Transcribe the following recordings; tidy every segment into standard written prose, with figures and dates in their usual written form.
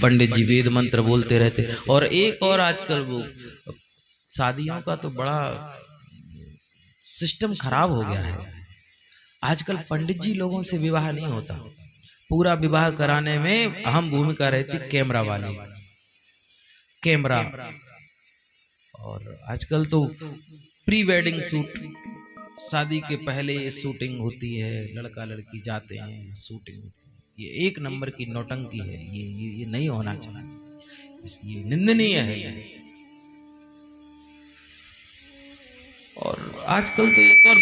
पंडित जी वेद मंत्र बोलते रहते। और एक और आजकल वो शादियों का तो बड़ा सिस्टम खराब हो गया है। आजकल पंडित जी लोगों से विवाह नहीं होता। पूरा विवाह कराने में अहम भूमिका रहती कैमरा वाले, कैमरा। और आजकल तो प्री वेडिंग शूट, शादी के पहले शूटिंग होती है, लड़का लड़की जाते हैं, शूटिंग होती है। ये एक नंबर की नौटंकी है। ये नहीं होना चाहिए, ये निंदनीय है ये। और आजकल तो एक और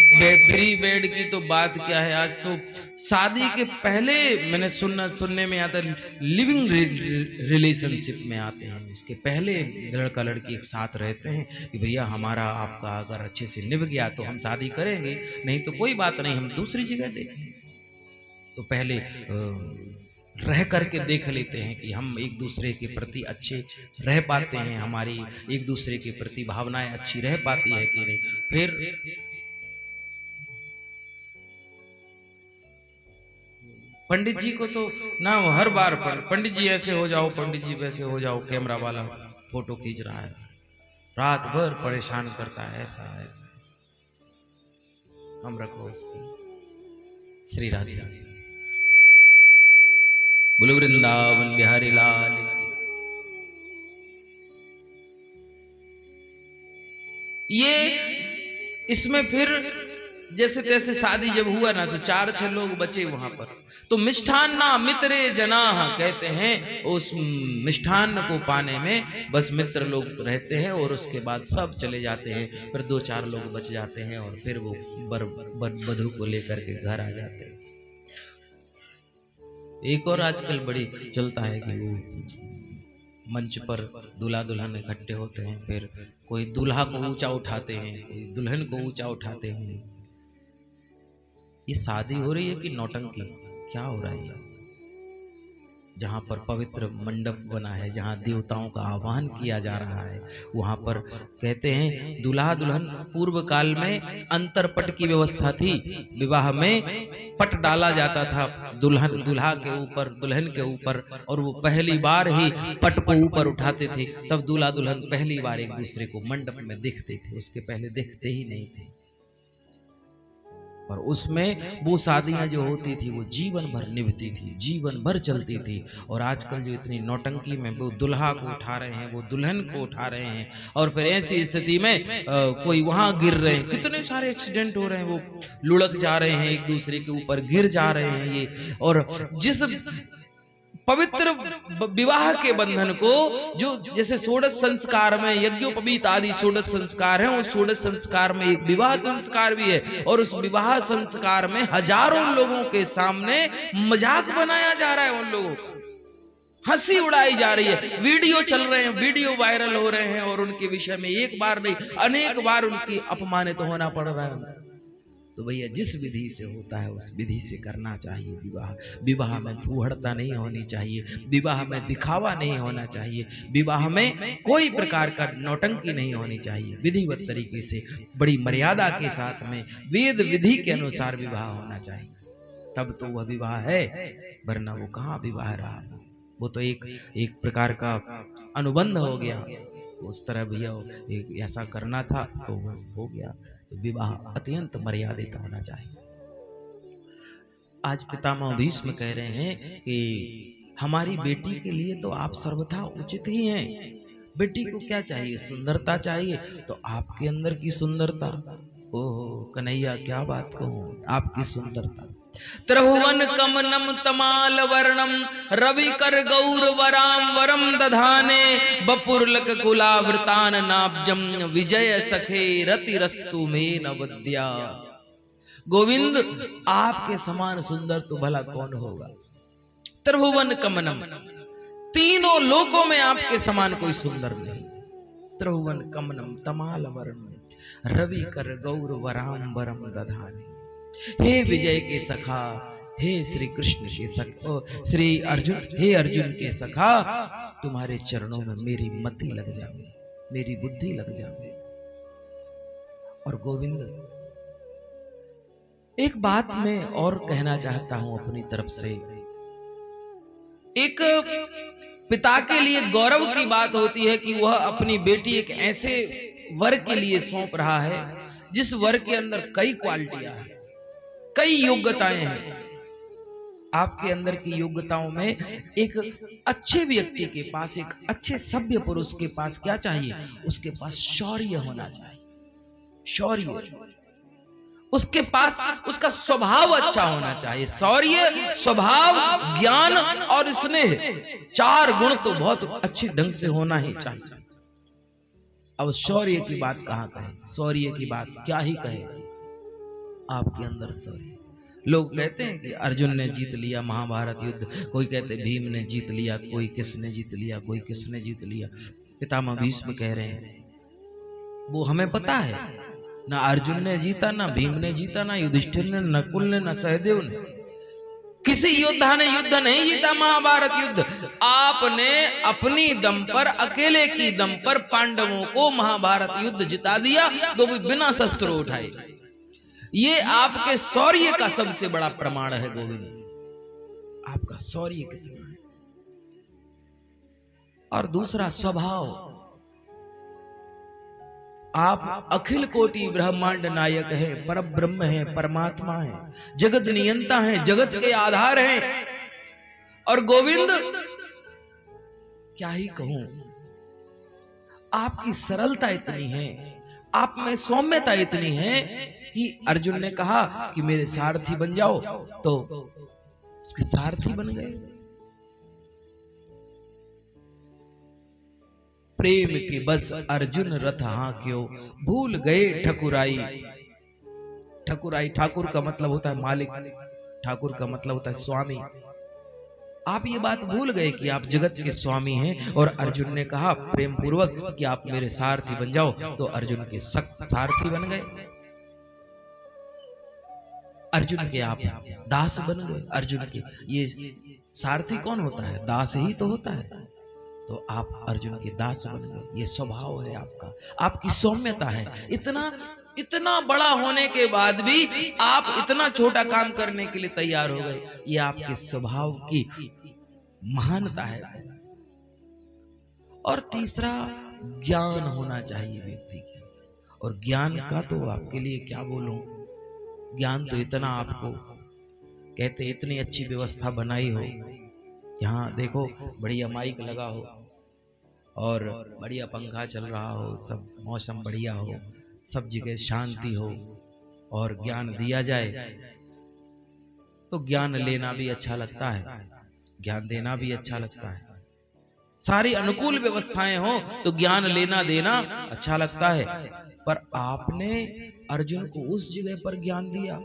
प्री वेड की तो बात क्या है, आज तो शादी के पहले मैंने सुनने में आता लिविंग रिलेशनशिप में आते हैं। उसके पहले लड़का लड़की एक साथ रहते हैं कि भैया हमारा आपका अगर अच्छे से निभ गया तो हम शादी करेंगे, नहीं तो कोई बात नहीं, हम दूसरी जगह देखेंगे। तो पहले रह करके देख लेते हैं कि हम एक दूसरे के प्रति अच्छे रह पाते हैं, हमारी एक दूसरे के प्रति भावनाएं अच्छी रह पाती है कि नहीं। फिर पंडित जी को तो ना हर बार पंडित जी ऐसे हो जाओ, पंडित जी वैसे हो जाओ, कैमरा वाला फोटो खींच रहा है, रात भर परेशान करता है, ऐसा ऐसा। हम रखो उसकी। श्री राधे बोलो वृंदावन बिहारी लाल। ये इसमें फिर जैसे तैसे शादी जब हुआ ना तो 4-6 लोग बचे वहां पर। तो मिष्ठान्ना मित्रे जना कहते हैं, उस मिष्ठान्न को पाने में बस मित्र लोग रहते हैं और उसके बाद सब चले जाते हैं। फिर 2-4 लोग बच जाते हैं और फिर वो वधू को लेकर के घर आ जाते हैं। एक और आजकल बड़ी चलता है कि वो मंच पर दूल्हा दुल्हन इकट्ठे होते हैं, फिर कोई दूल्हा को ऊंचा उठाते हैं, कोई दुल्हन को ऊंचा उठाते हैं। ये शादी हो रही है कि नौटंकी, क्या हो रहा है? जहाँ पर पवित्र मंडप बना है, जहाँ देवताओं का आह्वान किया जा रहा है, वहां पर कहते हैं दूल्हा दुल्हन, पूर्व काल में अंतरपट की व्यवस्था थी। विवाह में पट डाला जाता था दुल्हन दूल्हा के ऊपर, दुल्हन के ऊपर, और वो पहली बार ही पट को ऊपर उठाते थे, तब दूल्हा दुल्हन पहली बार एक दूसरे को मंडप में देखते थे, उसके पहले देखते ही नहीं थे। और उसमें वो शादियां जो होती थी वो जीवन भर निभती थी, जीवन भर चलती थी। और आजकल जो इतनी नौटंकी में वो दुल्हा को उठा रहे हैं, वो दुल्हन को उठा रहे हैं, और फिर ऐसी स्थिति में कोई वहां गिर रहे हैं, कितने सारे एक्सीडेंट हो रहे हैं, वो लुढ़क जा रहे हैं, एक दूसरे के ऊपर गिर जा रहे हैं। ये और जिस पवित्र विवाह के बंधन को, जो जैसे षोडश संस्कार में यज्ञोपवीत आदि षोडश संस्कार हैं, उस षोडश संस्कार में एक विवाह संस्कार भी है। और उस विवाह संस्कार में हजारों लोगों के सामने मजाक बनाया जा रहा है, उन लोगों को हंसी उड़ाई जा रही है, वीडियो चल रहे हैं, वीडियो वायरल हो रहे हैं, और उनके विषय में एक बार नहीं अनेक बार उनकी अपमानित होना पड़ रहा है। तो भैया जिस विधि से होता है उस विधि से करना चाहिए विवाह। विवाह में फूहड़ता नहीं होनी चाहिए, विवाह में दिखावा नहीं होना चाहिए, विवाह में कोई प्रकार का नौटंकी नहीं होनी चाहिए। विधिवत तरीके से बड़ी मर्यादा के साथ में वेद विधि के अनुसार विवाह होना चाहिए, तब तो वह विवाह है, वरना वो कहाँ विवाह रहा। वो तो एक प्रकार का अनुबंध हो गया। उस तरह भैया ऐसा करना था तो हो गया। विवाह अत्यंत मर्यादित होना चाहिए। आज पितामह भीष्म कह रहे हैं कि हमारी बेटी के लिए तो आप सर्वथा उचित ही हैं। बेटी को क्या चाहिए? सुंदरता चाहिए, तो आपके अंदर की सुंदरता, ओहो कन्हैया क्या बात कहूं, आपकी सुंदरता। त्रिभुवन कमनम तमाल वर्णम रवि कर गौर वराम वरम दधाने बपुरलक कुलावृतान नाब्जम विजय सखे रति रस्तु में नवद्या। गोविंद आपके समान सुंदर तो भला कौन होगा। त्रिभुवन कमनम, तीनों लोकों में आपके समान कोई सुंदर नहीं। त्रिभुवन कमनम तमाल वर्णम रवि कर गौर वराम वरम दधाने। हे विजय के सखा, हे श्री कृष्ण के सखा, श्री अर्जुन, हे अर्जुन के सखा, तुम्हारे चरणों में मेरी मति लग जावे, मेरी बुद्धि लग जावे। और गोविंद एक बात मैं और कहना चाहता हूं अपनी तरफ से। एक पिता के लिए गौरव की बात होती है कि वह अपनी बेटी एक ऐसे वर के लिए सौंप रहा है जिस वर के अंदर कई क्वालिटियां हैं, कई योग्यताएं हैं। आपके अंदर की योग्यताओं में एक अच्छे व्यक्ति के पास, एक अच्छे सभ्य पुरुष के पास क्या चाहिए? उसके पास शौर्य होना चाहिए, शौर्य। उसके पास उसका स्वभाव अच्छा होना चाहिए। शौर्य, स्वभाव, ज्ञान और स्नेह, 4 गुण तो बहुत अच्छे ढंग से होना ही चाहिए। अब शौर्य की बात कहां कहे, शौर्य की बात क्या ही कहे। आपके अंदर शौर्य, लोग कहते हैं कि अर्जुन ने जीत लिया महाभारत युद्ध, कोई कहते भीम ने जीत लिया, कोई किसने जीत लिया, कोई किसने जीत लिया। पितामह भीष्म कह रहे हैं वो हमें पता है, ना अर्जुन ने जीता, ना भीम ने जीता, ना युधिष्ठिर ने, नकुल ने, ना सहदेव ने, किसी योद्धा ने युद्ध नहीं जीता महाभारत युद्ध। आपने अपनी दम पर, अकेले की दम पर पांडवों को महाभारत युद्ध जिता दिया, वो भी बिना शस्त्र उठाए। ये आपके शौर्य का सबसे बड़ा प्रमाण है गोविंद, आपका शौर्य कितना है। और दूसरा स्वभाव, आप अखिल कोटि ब्रह्मांड नायक है, पर ब्रह्म है, परमात्मा है, जगत नियंता है, जगत के आधार है। और गोविंद क्या ही कहूं, आपकी सरलता इतनी है, आप में सौम्यता इतनी है कि अर्जुन ने कहा कि मेरे सारथी बन जाओ, तो उसके सारथी बन गए। प्रेम के बस अर्जुन रथ हांक्यो, भूल गए ठकुराई। ठकुराई, ठाकुर का मतलब होता है मालिक, ठाकुर का मतलब होता है स्वामी। आप ये बात भूल गए कि आप जगत के स्वामी हैं। और अर्जुन ने कहा प्रेम पूर्वक कि आप मेरे सारथी बन जाओ, तो अर्जुन के सारथी बन गए, अर्जुन के आप दास बन गए। अर्जुन के ये सारथी कौन होता है? दास ही तो होता है। तो आप अर्जुन के दास बन गए। ये स्वभाव है आपका, आपकी सौम्यता है। इतना बड़ा होने के बाद भी आप इतना छोटा काम करने के लिए तैयार हो गए, ये आपके स्वभाव की महानता है। और तीसरा, ज्ञान होना चाहिए व्यक्ति के, और ज्ञान का तो आपके लिए क्या बोलूं, ज्ञान तो इतना आपको कहते इतनी अच्छी व्यवस्था बनाई हो, यहाँ देखो बढ़िया माइक लगा हो और बढ़िया पंखा चल रहा हो, सब मौसम बढ़िया हो, सब जगह शांति हो और ज्ञान दिया जाए तो ज्ञान लेना भी अच्छा लगता है, ज्ञान देना भी अच्छा लगता है। सारी अनुकूल व्यवस्थाएं हो तो ज्ञान लेना देना अच्छा लगता है। पर आपने अर्जुन को उस जगह पर ज्ञान दिया,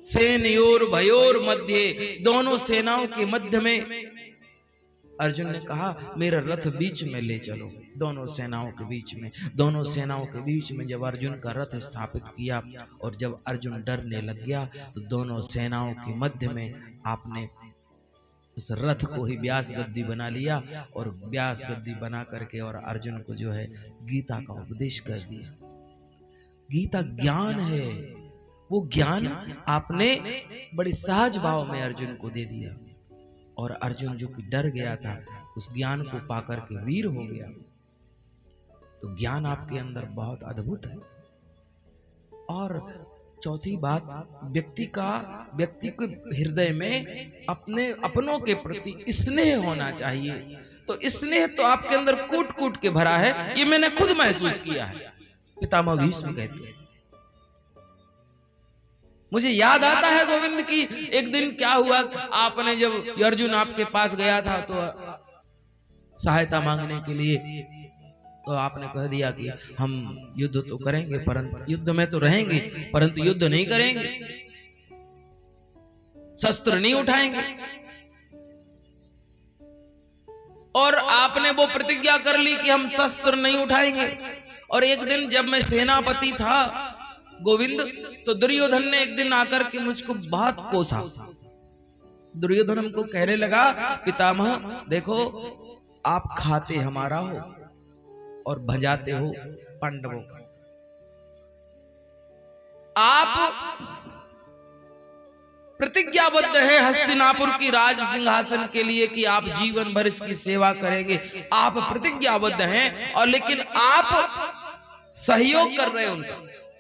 सेनयोर भयोर मध्य, दोनों सेनाओं के मध्य में अर्जुन ने कहा मेरा रथ बीच में ले चलो। दोनों सेनाओं के बीच में, दोनों सेनाओं के बीच में जब अर्जुन का रथ स्थापित किया और जब अर्जुन डरने लग गया तो दोनों सेनाओं के मध्य में आपने उस रथ को ही व्यास गद्दी बना लिया और व्यास गद्दी बना करके और अर्जुन को जो है गीता का उपदेश कर दिया। गीता ज्ञान है, वो ज्ञान आपने बड़े सहज भाव में अर्जुन को दे दिया और अर्जुन जो कि डर गया था उस ज्ञान को पाकर के वीर हो गया। तो ज्ञान आपके अंदर बहुत अद्भुत है। और चौथी बात, व्यक्ति के हृदय में अपनों के प्रति स्नेह होना चाहिए। तो स्नेह तो आपके अंदर कूट कूट के भरा है, ये मैंने खुद महसूस किया है। पितामह भीष्म कहते हैं, मुझे याद आता है गोविंद की एक दिन क्या हुआ, आपने जब अर्जुन आपके पास गया था तो सहायता मांगने के लिए, तो आपने कह दिया कि हम युद्ध तो करेंगे, परंतु युद्ध में तो रहेंगे परंतु युद्ध नहीं करेंगे, शस्त्र नहीं उठाएंगे। और आपने वो प्रतिज्ञा कर ली कि हम शस्त्र नहीं उठाएंगे। और एक दिन जब मैं सेनापति था गोविंद, तो दुर्योधन ने एक दिन आकर के मुझको बहुत कोसा। दुर्योधन हमको कहने लगा, पितामह देखो आप खाते हमारा हो और भजाते हो पांडवों का। आप प्रतिज्ञाबद्ध है हस्तिनापुर की राज सिंहासन के लिए कि आप जीवन भर इसकी सेवा करेंगे। आप प्रतिज्ञाबद्ध हैं और लेकिन आप सहयोग कर रहे हैं उनका,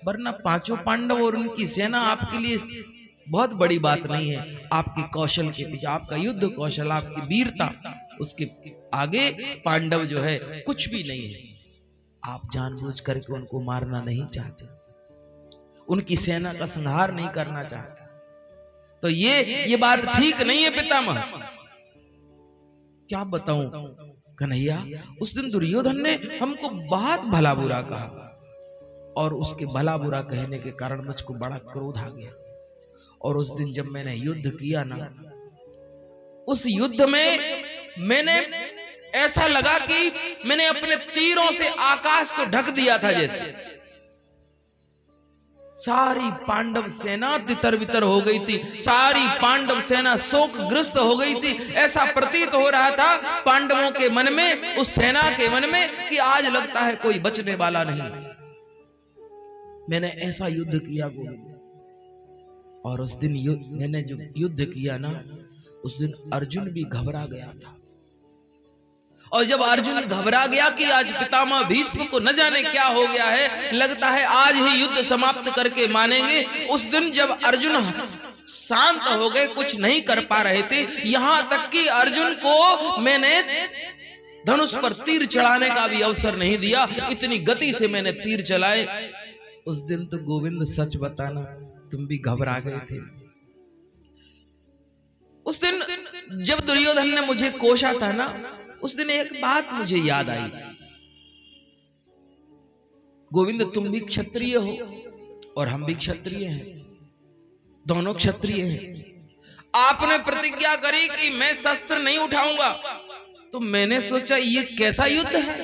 वरना पांचों पांडव और उनकी सेना आपके लिए बहुत बड़ी बात नहीं है। आपके कौशल के पीछे, आपका युद्ध कौशल, आपकी वीरता, उसके आगे पांडव जो है कुछ भी नहीं है। आप जानबूझ करके उनको मारना नहीं चाहते, उनकी सेना का संहार नहीं करना चाहते। तो ये बात ठीक नहीं है पितामह। क्या बताऊं कन्हैया, उस दिन दुर्योधन ने हमको बहुत भला बुरा कहा और उसके भला बुरा कहने के कारण मुझको बड़ा क्रोध आ गया। और उस दिन जब मैंने युद्ध किया ना, उस युद्ध में मैंने ऐसा लगा कि मैंने अपने तीरों से आकाश को ढक दिया था। जैसे सारी पांडव सेना तितर बितर हो गई थी, सारी पांडव सेना शोकग्रस्त हो गई थी। ऐसा प्रतीत हो रहा था पांडवों के मन में, उस सेना के मन में, कि आज लगता है कोई बचने वाला नहीं। मैंने ऐसा युद्ध किया गोविंद। और उस दिन मैंने जो युद्ध किया ना, उस दिन अर्जुन भी घबरा गया था। और जब अर्जुन घबरा गया कि आज पितामह भीष्म को न जाने क्या हो गया है, लगता है आज ही युद्ध समाप्त करके मानेंगे, उस दिन जब अर्जुन शांत हो गए, कुछ नहीं कर पा रहे थे, यहां तक कि अर्जुन को मैंने धनुष पर तीर चढ़ाने का भी अवसर नहीं दिया, इतनी गति से मैंने तीर चलाए। उस दिन तो गोविंद सच बताना, तुम भी घबरा गए थे। उस दिन जब दुर्योधन ने मुझे कोसा था ना, उस दिन एक बात मुझे याद आई। गोविंद, तुम भी क्षत्रिय हो और हम भी क्षत्रिय हैं, दोनों क्षत्रिय हैं। आपने प्रतिज्ञा करी कि मैं शस्त्र नहीं उठाऊंगा, तो मैंने सोचा ये कैसा युद्ध है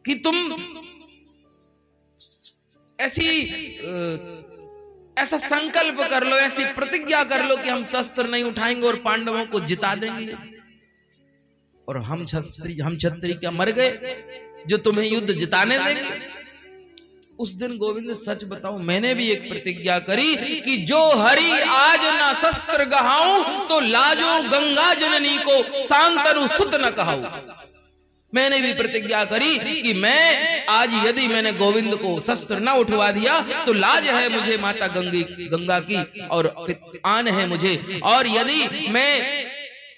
कि तुम ऐसा संकल्प कर लो, ऐसी प्रतिज्ञा कर लो कि हम शस्त्र नहीं उठाएंगे और पांडवों को जिता देंगे। और हम क्षत्रिय क्या मर गए जो तुम्हें युद्ध जिताने देंगे? उस दिन गोविंद सच बताऊं, मैंने भी एक प्रतिज्ञा करी कि जो हरि आज ना शस्त्र गहाऊं, तो लाजो गंगा जननी को शांतनु सुत न कहाऊं। मैंने भी प्रतिज्ञा करी कि मैं आज यदि मैंने गोविंद को शस्त्र न उठवा दिया तो लाज है मुझे माता गंगा की और आन है मुझे, और यदि मैं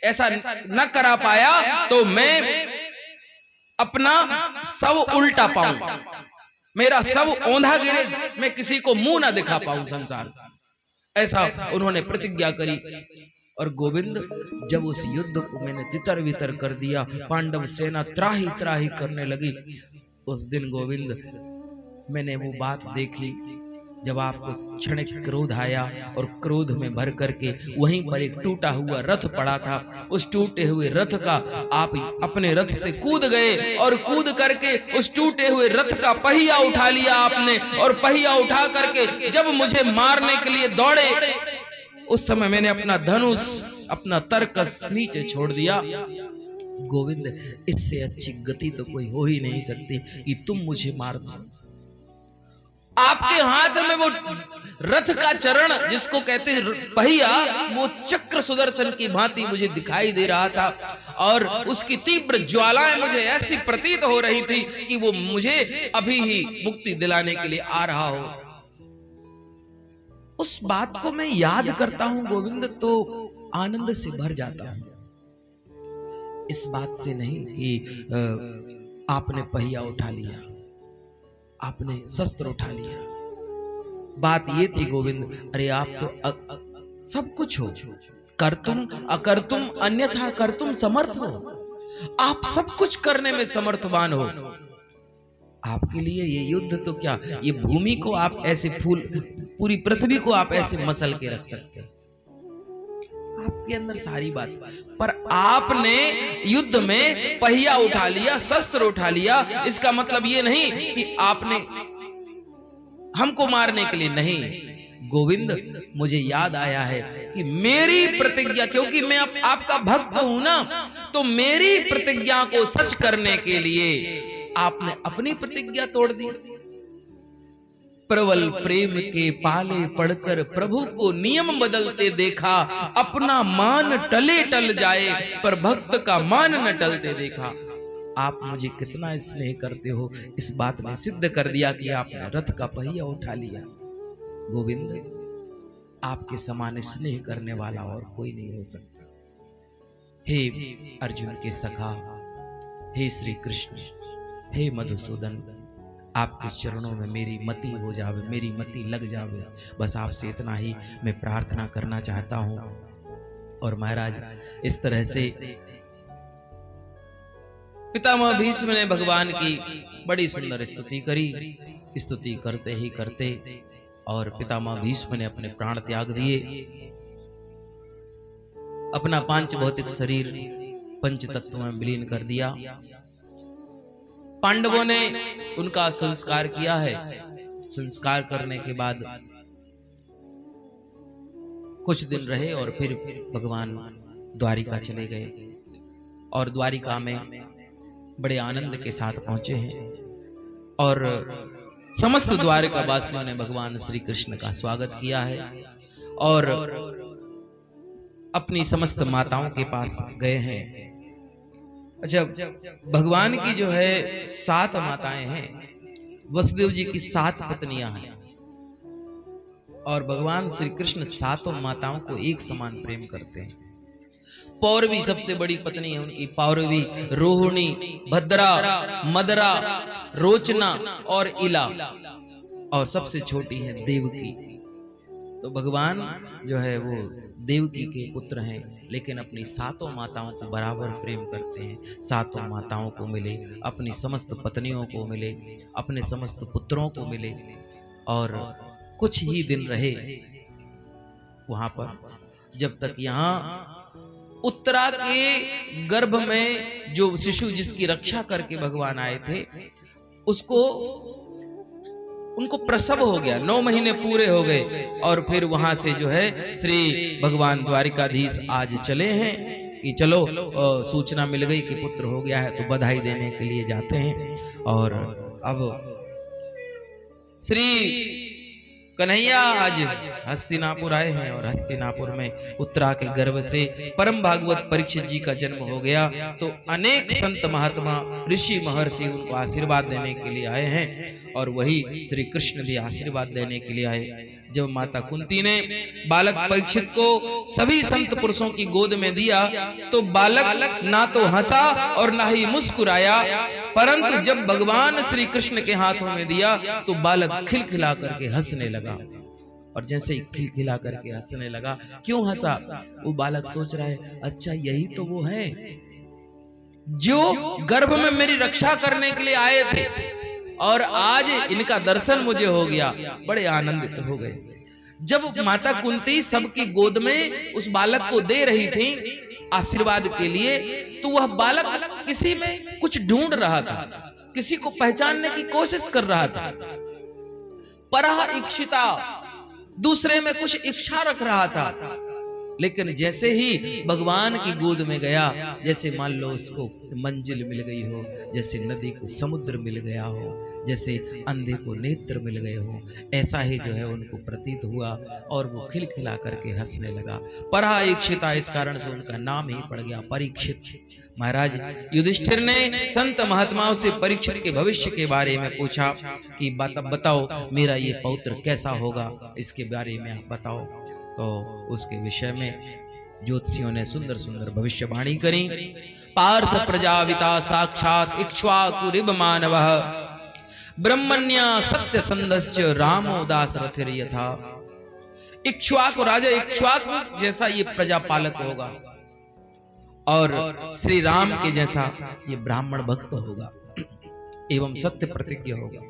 ऐसा न करा पाया तो मैं अपना सब उल्टा पाऊं, मेरा सब औंधा गिरे, मैं किसी को मुंह ना दिखा पाऊं संसार। ऐसा उन्होंने प्रतिज्ञा करी। और गोविंद, जब उस युद्ध को मैंने तितर बितर कर दिया, पांडव सेना त्राही त्राही करने लगी, उस दिन गोविंद मैंने वो बात देखी जब आपको क्षणिक क्रोध आया और क्रोध में भर करके वहीं पर एक टूटा हुआ रथ पड़ा था, उस टूटे हुए रथ का आप अपने रथ से कूद गए और कूद करके उस टूटे हुए रथ का पहिया उठा लिया आपने, और पहिया उठा करके जब मुझे मारने के लिए दौड़े, उस समय मैंने अपना धनुष, अपना तरकस नीचे छोड़ दिया। गोविंद, इससे अच्छी गति तो कोई हो ही नहीं सकती कि तुम मुझे मार दो। आपके हाथ में वो रथ का चरण, जिसको कहते हैं पहिया, वो चक्र सुदर्शन की भांति मुझे दिखाई दे रहा था, और उसकी तीव्र ज्वालाएं मुझे ऐसी प्रतीत हो रही थी कि वो मुझे अभी ही मुक्ति दिलाने के लिए आ रहा हो। उस बात को मैं याद करता हूं गोविंद, तो आनंद से भर जाता हूं। इस बात से नहीं कि आपने पहिया उठा लिया, आपने शस्त्र उठा लिया। बात ये थी गोविंद, अरे आप तो सब कुछ हो, कर्तुम अकर्तुम अन्यथा कर्तुम समर्थ हो, आप सब कुछ करने में समर्थवान हो। आपके लिए ये युद्ध तो क्या, ये भूमि को आप ऐसे फूल, पूरी पृथ्वी को आप ऐसे मसल के रख सकते हैं, आपके अंदर सारी बात। पर आपने युद्ध में पहिया उठा लिया, शस्त्र उठा लिया, इसका मतलब ये नहीं कि आपने हमको मारने के लिए नहीं। गोविंद, मुझे याद आया है कि मेरी प्रतिज्ञा, क्योंकि मैं आपका भक्त हूं ना, तो मेरी प्रतिज्ञा को सच करने के लिए आपने अपनी प्रतिज्ञा तोड़ दी। प्रबल प्रेम के पाले पड़कर प्रभु को नियम बदलते देखा। अपना मान टले टल जाए पर भक्त का मान न टलते देखा। आप मुझे कितना स्नेह करते हो, इस बात ने सिद्ध कर दिया कि आपने रथ का पहिया उठा लिया। गोविंद, आपके समान स्नेह करने वाला और कोई नहीं हो सकता। हे अर्जुन के सखा, हे श्री कृष्ण, हे मधुसूदन, आपके चरणों में मेरी मति हो जावे, मेरी मति लग जावे। बस आपसे इतना ही मैं प्रार्थना करना चाहता हूं। और महाराज, इस तरह से पितामह भीष्म ने भगवान की बड़ी सुंदर स्तुति करी। स्तुति करते ही करते और पितामह भीष्म ने अपने प्राण त्याग दिए। अपना पांच भौतिक शरीर पंच तत्वों में विलीन कर दिया। पांडवों ने उनका संस्कार किया है। संस्कार करने के बाद कुछ दिन रहे और फिर भगवान द्वारिका चले गए और द्वारिका में बड़े आनंद के साथ पहुंचे हैं। और समस्त द्वारिका वासियों ने भगवान श्री कृष्ण का स्वागत किया है और अपनी समस्त माताओं के पास गए हैं। अच्छा, भगवान की जो है 7 माताएं हैं। वसुदेव जी की 7 पत्नियां हैं और भगवान श्री कृष्ण 7 माताओं को एक समान प्रेम करते हैं। पौरवी सबसे बड़ी पत्नी है उनकी, पौरवी, रोहिणी, भद्रा, मदरा, रोचना और इला, और सबसे छोटी है देवकी। तो भगवान जो है वो देवकी के पुत्र हैं, लेकिन अपनी 7 माताओं को बराबर प्रेम करते हैं। 7 माताओं को मिले, अपनी समस्त पत्नियों को मिले, अपने समस्त पुत्रों को मिले और कुछ ही दिन रहे वहां पर, जब तक यहाँ उत्तरा के गर्भ में जो शिशु जिसकी रक्षा करके भगवान आए थे उनको प्रसव हो गया। 9 महीने पूरे हो गए और फिर वहां से जो है श्री भगवान द्वारिकाधीश आज चले हैं कि चलो सूचना मिल गई कि पुत्र हो गया है, तो बधाई देने के लिए जाते हैं। और अब श्री कन्हैया आज हस्तिनापुर आए हैं और हस्तिनापुर में उत्तरा के गर्भ से परम भागवत परीक्षित जी का जन्म हो गया। तो अनेक संत महात्मा ऋषि महर्षि उनको आशीर्वाद देने के लिए आए हैं और वही श्री कृष्ण भी आशीर्वाद देने के लिए आए। जब माता कुंती ने बालक परीक्षित को सभी संत पुरुषों की गोद में दिया तो बालक ना तो हंसा और ना ही मुस्कुराया, परंतु जब भगवान श्री कृष्ण के हाथों में दिया तो बालक खिलखिला करके हंसने लगा। और जैसे ही खिलखिला करके हंसने लगा, क्यों हंसा? वो बालक सोच रहा है, अच्छा यही तो वो है जो गर्भ में मेरी रक्षा करने के लिए आए थे और आज इनका दर्शन मुझे हो गया। बड़े आनंदित हो गए। जब माता कुंती सबकी गोद में उस बालक को दे रही थी आशीर्वाद के लिए, तो वह बालक किसी में कुछ ढूंढ रहा था, किसी को पहचानने की कोशिश कर रहा था। परह इच्छिता, दूसरे में कुछ इच्छा रख रहा था। लेकिन जैसे ही भगवान की गोद में गया, जैसे मान लो उसको मंजिल मिल गई हो, जैसे नदी को समुद्र मिल गया हो, जैसे अंधे को नेत्र मिल गए हो, ऐसा ही जो है उनको प्रतीत हुआ और वो खिलखिला करके हंसने लगा। पराईक्षिता, इस कारण से उनका नाम ही पड़ गया परीक्षित। महाराज युधिष्ठिर ने संत महात्माओं से परीक्षित के भविष्य के बारे में पूछा कि बताओ मेरा ये पौत्र कैसा होगा, इसके बारे में आप बताओ। तो उसके विषय में ज्योतिषियों ने सुंदर सुंदर भविष्यवाणी करी। पार्थ प्रजाविता साक्षात इक्ष्वाकुरिव मानवः ब्रह्मण्य सत्य संदश्च रामो दाशरथिर यथा। इक्ष्वाकु, राजा इक्ष्वाकु जैसा ये प्रजापालक होगा और श्री राम के जैसा ये ब्राह्मण भक्त होगा एवं सत्य प्रतिज्ञ होगा,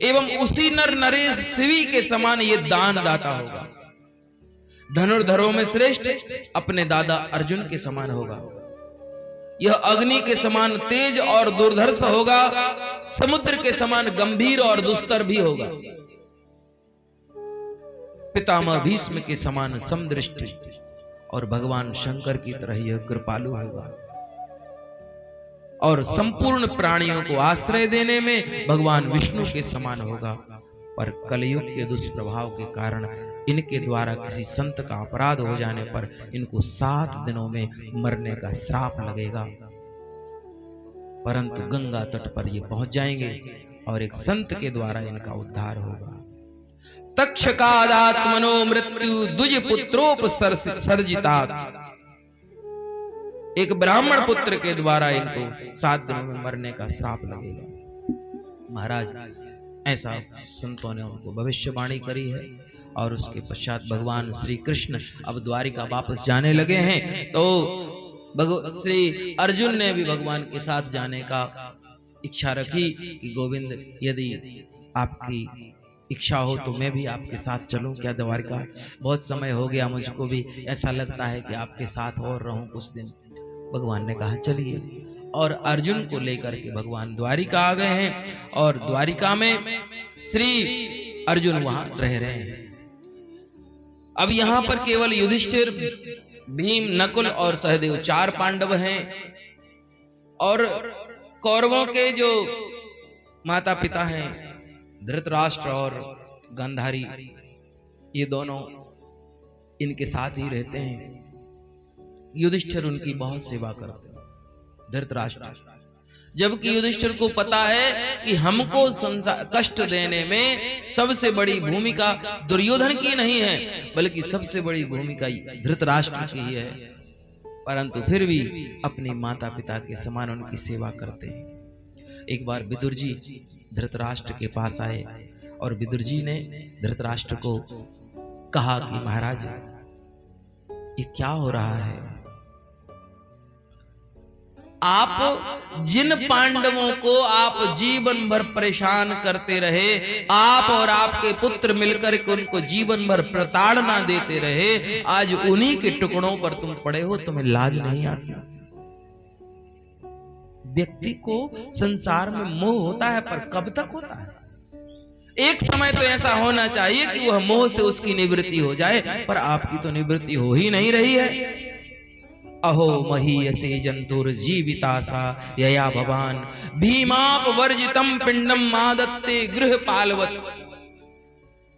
एवं उसी नर नरेश शिवी के समान ये दान दाता होगा। धनुर्धरों में श्रेष्ठ अपने दादा अर्जुन के समान होगा। यह अग्नि के समान तेज और दुर्धर्ष होगा, समुद्र के समान गंभीर और दुस्तर भी होगा। पितामह भीष्म के समान समदृष्टि और भगवान शंकर की तरह यह कृपालु होगा और संपूर्ण प्राणियों को आश्रय देने में भगवान विष्णु के समान होगा। पर कलयुग के दुष्प्रभाव के कारण इनके द्वारा किसी संत का अपराध हो जाने पर इनको 7 दिनों में मरने का श्राप लगेगा। परंतु गंगा तट पर ये पहुंच जाएंगे और एक संत के द्वारा इनका उद्धार होगा। तक्षकादात्मनो मृत्यु द्विज पुत्रोपसर्जितात, एक ब्राह्मण पुत्र के द्वारा इनको 7 दिनों में मरने का श्राप लगेगा। महाराज ऐसा संतों ने उनको भविष्यवाणी करी है। और उसके पश्चात भगवान श्री कृष्ण अब द्वारिका वापस जाने लगे हैं, तो श्री अर्जुन ने भी भगवान के साथ जाने का इच्छा रखी कि गोविंद यदि आपकी इच्छा हो तो मैं भी आपके साथ चलूं क्या द्वारिका, बहुत समय हो गया, मुझको भी ऐसा लगता है कि आपके साथ और रहूं कुछ दिन। भगवान ने कहा चलिए, और अर्जुन को लेकर के भगवान द्वारिका आ गए हैं और द्वारिका में श्री अर्जुन वहां रह रहे हैं। अब यहां पर केवल युधिष्ठिर, भीम, नकुल और सहदेव 4 पांडव हैं, और कौरवों के जो माता पिता हैं धृतराष्ट्र और गांधारी, ये दोनों इनके साथ ही रहते हैं। युधिष्ठिर उनकी बहुत सेवा करते हैं, धृतराष्ट्र, जबकि युधिष्ठिर को पता है कि हमको कष्ट देने में सबसे बड़ी भूमिका दुर्योधन की नहीं है, बल्कि सबसे बड़ी भूमिका धृतराष्ट्र की है, परंतु फिर भी अपने माता पिता के समान उनकी सेवा करते हैं। एक बार विदुर जी धृतराष्ट्र के पास आए और विदुर जी ने धृतराष्ट्र को कहा कि महाराज ये क्या हो रहा है, आप जिन पांडवों को आप जीवन भर परेशान करते रहे, आप और आपके पुत्र मिलकर के उनको जीवन भर प्रताड़ना देते रहे, आज उन्हीं के टुकड़ों पर तुम पड़े हो, तुम्हें लाज नहीं आती? व्यक्ति को संसार में मोह होता है, पर कब तक होता है? एक समय तो ऐसा होना चाहिए कि वह मोह से उसकी निवृत्ति हो जाए, पर आपकी तो निवृत्ति हो ही नहीं रही है। अहो महीयसे जंतुर जीवितासा यया भवान भीमाप वर्जितम पिंडम मादत्ते गृह पालवत।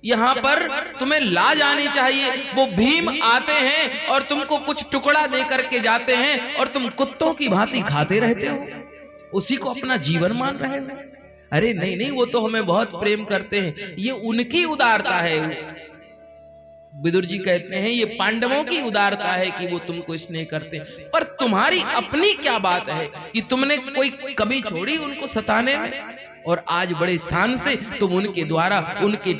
यहां पर तुम्हें लाज आनी चाहिए। वो भीम आते हैं और तुमको कुछ टुकड़ा दे करके जाते हैं और तुम कुत्तों की भांति खाते रहते हो, उसी को अपना जीवन मान रहे हो। अरे नहीं नहीं, वो तो हमें बहुत प्रेम करते हैं, ये उनकी उदारता है। विदुर जी कहते हैं ये पांडवों की उदारता है कि वो तुमको स्नेह करते हैं, पर तुम्हारी अपनी क्या बात है कि तुमने कोई कमी छोड़ी उनको सताने में, और आज बड़े शान से तुम उनके द्वारा उनके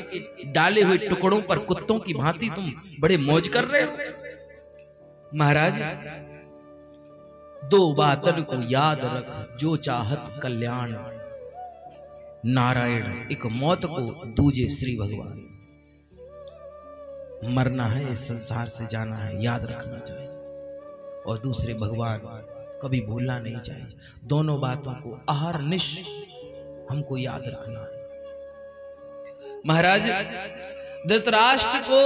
डाले हुए टुकड़ों पर कुत्तों की भांति तुम बड़े मौज कर रहे हो। महाराज 2 बातन को याद रख जो चाहत कल्याण, नारायण एक मौत को दूजे श्री भगवान। मरना है, इस संसार से जाना है, याद रखना चाहिए, और दूसरे भगवान कभी भूलना नहीं चाहिए। दोनों बातों को अहरनिश हमको याद रखना है। महाराज धृतराष्ट्र को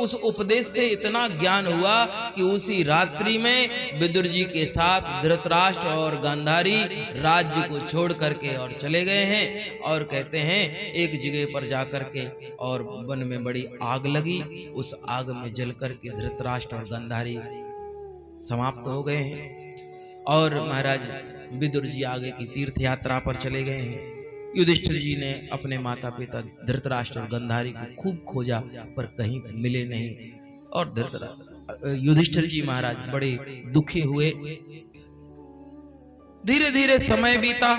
उस उपदेश से इतना ज्ञान हुआ कि उसी रात्रि में विदुर जी के साथ धृतराष्ट्र और गांधारी राज्य को छोड़ करके और चले गए हैं, और कहते हैं एक जगह पर जाकर के और वन में बड़ी आग लगी, उस आग में जल करके धृतराष्ट्र और गांधारी समाप्त हो गए हैं। और महाराज विदुर जी आगे की तीर्थ यात्रा पर चले गए हैं। युधिष्ठिर जी ने अपने माता पिता धृतराष्ट्र और गांधारी को खूब खोजा, पर कहीं मिले नहीं, और युधिष्ठिर जी महाराज बड़े दुखी हुए। धीरे धीरे समय बीता,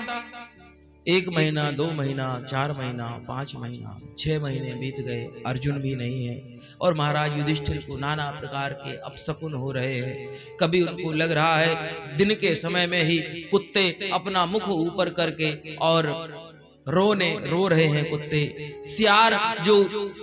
1 महीना, 2 महीना, 4 महीना, 5 महीना, 6 महीने बीत गए, अर्जुन भी नहीं है, और महाराज युधिष्ठिर को नाना प्रकार के अपशकुन हो रहे हैं। कभी उनको लग रहा है दिन के समय में ही कुत्ते अपना मुख ऊपर करके और रो रहे हैं कुत्ते। सियार जो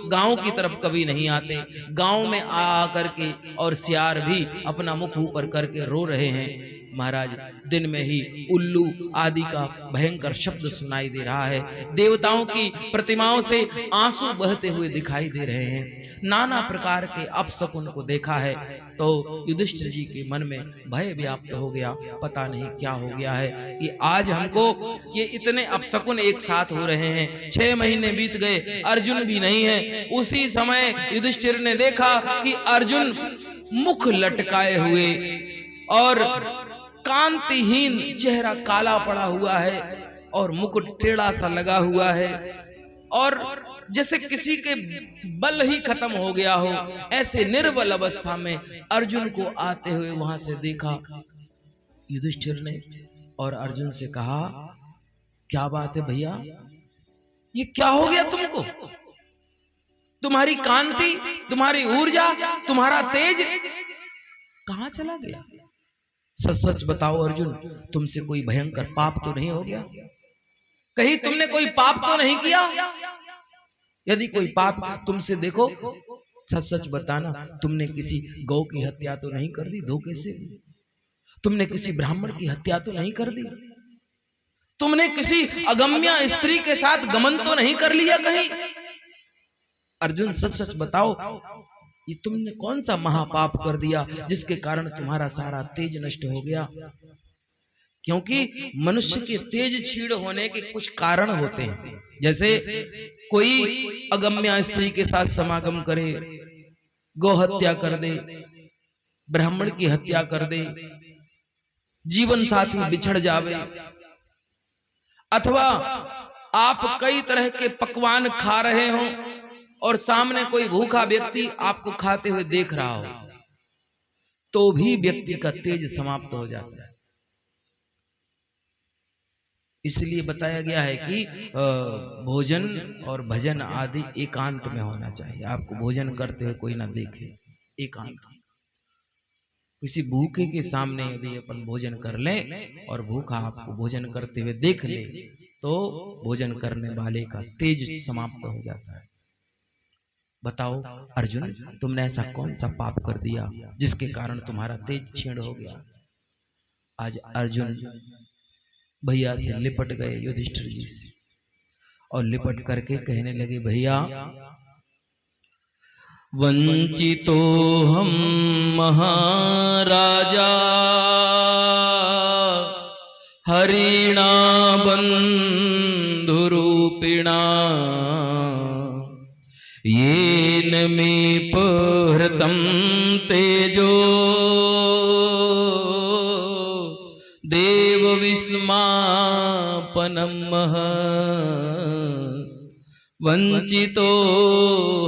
गांव की तरफ कभी नहीं आते, गांव में आ करके और सियार भी अपना मुख ऊपर करके रो रहे हैं। महाराज दिन में ही उल्लू आदि का भयंकर शब्द सुनाई दे रहा है। देवताओं की प्रतिमाओं से आंसू बहते हुए दिखाई दे रहे हैं। नाना प्रकार के अपशकुन को देखा है। तो युधिष्ठिर जी के मन में भय व्याप्त हो गया, पता नहीं क्या हो गया है कि आज हमको ये इतने अपशकुन एक साथ हो रहे हैं। 6 महीने बीत गए, अर्जुन भी नहीं है। उसी समय युधिष्ठिर ने देखा कि अर्जुन मुख लटकाए हुए और कांतिहीन, चेहरा काला पड़ा हुआ है और मुकुट टेढ़ा सा लगा हुआ है और जैसे किसी के बल ही खत्म हो गया हो, ऐसे निर्बल अवस्था में अर्जुन को आते हुए वहां से देखा युधिष्ठिर ने और अर्जुन से कहा, क्या बात है भैया, ये क्या हो गया तुमको? तुम्हारी कांति, तुम्हारी ऊर्जा, तुम्हारा तेज कहां चला गया? सच सच बताओ अर्जुन, तुमसे कोई भयंकर पाप तो नहीं हो गया? कहीं तुमने कोई पाप तो नहीं किया? यदि कोई पाप तुमसे देखो, सच सच बताना, तुमने किसी गौ की हत्या तो नहीं कर दी धोखे से? तुमने किसी ब्राह्मण की हत्या तो नहीं कर दी? तुमने किसी अगम्या स्त्री के साथ गमन तो नहीं कर लिया कहीं? अर्जुन सच सच बताओ, ये तुमने कौन सा महापाप कर दिया जिसके कारण तुम्हारा सारा तेज नष्ट हो गया? क्योंकि मनुष्य के तेज क्षीण होने के कुछ कारण होते हैं। जैसे कोई अगम्या स्त्री के साथ समागम करे, गौ हत्या कर दे, ब्राह्मण की हत्या कर दे, जीवन साथी बिछड़ जावे, अथवा आप कई तरह के पकवान खा रहे हो और सामने कोई भूखा व्यक्ति आपको खाते हुए देख रहा हो, तो भी व्यक्ति का तेज समाप्त हो जाता है। इसलिए बताया गया है कि भोजन और भजन आदि एकांत में होना चाहिए। आपको भोजन करते हुए कोई ना देखे, एकांत। किसी भूखे के सामने यदि अपन भोजन कर लें और भूखा आपको भोजन करते हुए देख ले, तो भोजन करने वाले का तेज समाप्त हो जाता है। बताओ अर्जुन, तुमने ऐसा कौन सा पाप कर दिया जिसके कारण तुम्हारा तेज क्षीण हो गया? आज अर्जुन भैया से लिपट गए, युधिष्ठिर जी से, और लिपट करके कहने लगे, भैया वंचितो हम महाराजा हरिणा बंधुरूपिणा येन मे पहृतं तेजो देव विस्मापनं वंचितो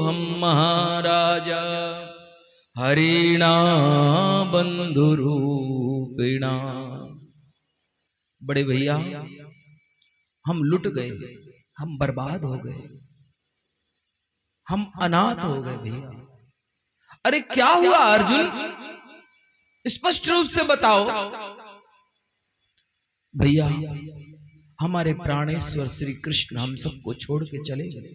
हम महाराजा हरिणा बंधुरूपिणा। बड़े भैया, हम लुट गए, हम बर्बाद हो गए, हम अनाथ हो गए भैया। अरे क्या हुआ अर्जुन, स्पष्ट रूप से बताओ। भैया हमारे प्राणेश्वर श्री कृष्ण हम सबको छोड़ के चले गए,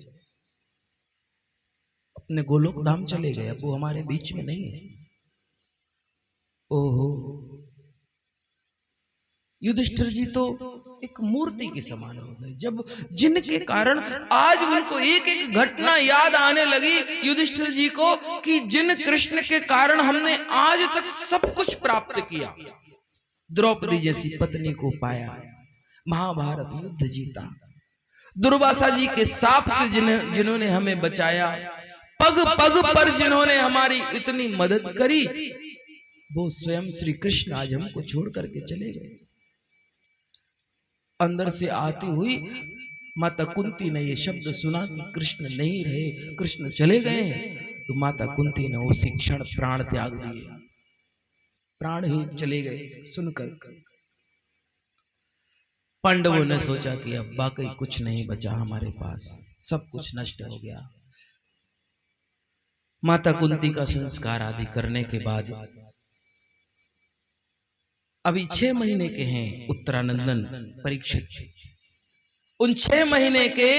अपने गोलोक धाम चले गए, अब वो हमारे बीच में नहीं है। ओहो, युधिष्ठिर जी तो एक मूर्ति के समान हो गए, जब जिनके कारण आज उनको एक एक घटना याद आने लगी युधिष्ठिर जी को, कि जिन कृष्ण के कारण हमने आज तक सब कुछ प्राप्त किया, द्रौपदी जैसी पत्नी को पाया, महाभारत युद्ध जीता, दुर्वासा जी के साप से जिन्होंने हमें बचाया, पग पग पर जिन्होंने हमारी इतनी मदद करी, वो स्वयं श्री कृष्ण आज हमको छोड़ करके चले गए। अंदर से आती हुई माता कुंती ने ये शब्द सुना कि कृष्ण नहीं रहे, कृष्ण चले गए हैं, तो माता कुंती ने उसी क्षण प्राण त्याग दिए, प्राण ही चले गए सुनकर। पांडवों ने सोचा कि अब वाकई कुछ नहीं बचा हमारे पास, सब कुछ नष्ट हो गया। माता कुंती का संस्कार आदि करने के बाद अभी 6 महीने के हैं उत्तरानंदन परीक्षित, उन 6 महीने के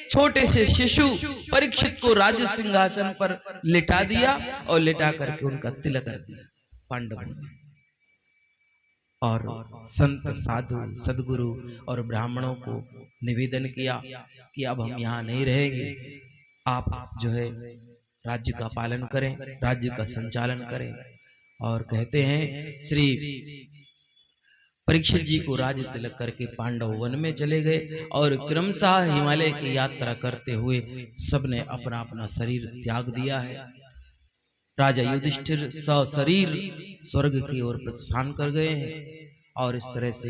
छोटे से शिशु परीक्षित को राज्य सिंहासन पर लिटा दिया और लिटा करके उनका तिलक कर दिया पांडवों ने। और संत साधु सदगुरु और ब्राह्मणों को निवेदन किया कि अब हम यहाँ नहीं रहेंगे, आप जो है राज्य का पालन करें, राज्य का संचालन करें, और कहते हैं श्री परीक्षित जी को राज तिलक करके पांडव वन में चले गए और क्रमशः हिमालय की यात्रा करते हुए सबने अपना अपना शरीर त्याग दिया है। राजा युधिष्ठिर सशरीर स्वर्ग की ओर प्रस्थान कर गए हैं और इस तरह से